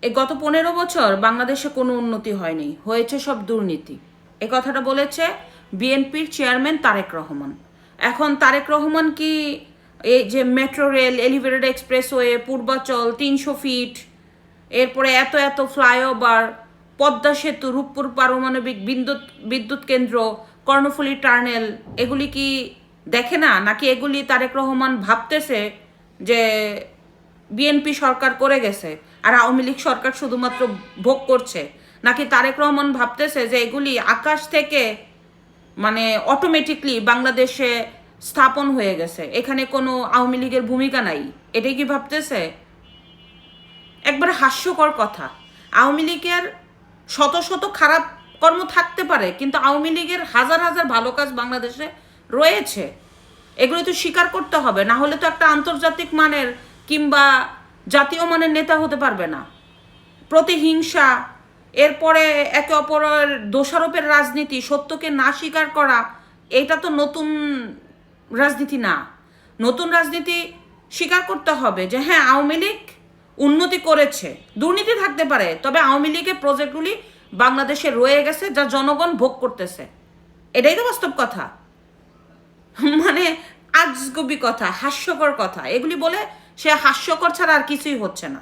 এই গত 15 বছর বাংলাদেশে কোনো উন্নতি হয়নি, হয়েছে সব দুর্নীতি। এ কথাটা বলেছে বিএনপির চেয়ারম্যান তারেক রহমান। এখন তারেক রহমান কি এই যে metro rail, elevated expressway, Purbachal 300 feet, এরপরে এত এত ফ্লাইওভার, পদ্মা সেতু, রূপপুর পারমাণবিক বিদ্যুৎ বিদ্যুৎ কেন্দ্র, কর্ণফুলী টার্নেল, এগুলি কি দেখে না? নাকি এগুলি তারেক রহমান ভাবতেছে যে বিএনপি সরকার করে গেছে আর আওয়ামী লীগ সরকার শুধুমাত্র ভোগ করছে? নাকি তারেক রহমান ভাবতেছে যে এগুলি আকাশ থেকে মানে অটোমেটিকলি বাংলাদেশে স্থাপন হয়ে গেছে, এখানে কোনো আওয়ামী লীগের ভূমিকা নাই? এটাই কি ভাবতেছে? একবার হাস্যকর কথা। আওয়ামী লীগের শত শত খারাপ কর্ম থাকতে পারে, কিন্তু আওয়ামী লীগের হাজার হাজার ভালো কাজ বাংলাদেশে রয়েছে। এগুলো তো স্বীকার করতে হবে, না হলে তো একটা আন্তর্জাতিক মানের কিংবা জাতীয় মানের নেতা হতে পারবে না। প্রতিহিংসা, এরপরে একে অপরের দোষারোপের রাজনীতি, সত্যকে না স্বীকার করা, এটা তো নতুন রাজনীতি না। নতুন রাজনীতি স্বীকার করতে হবে যে হ্যাঁ, আওয়ামী লীগ উন্নতি করেছে, দুর্নীতি থাকতে পারে, তবে আওয়ামী লীগের প্রজেক্টগুলি বাংলাদেশে রয়ে গেছে, যা জনগণ ভোগ করতেছে। এটাই তো বাস্তব কথা। মানে আজগুবি কথা, হাস্যকর কথা, এগুলি বলে সে হাস্যকর ছাড়া আর কিছুই হচ্ছে না।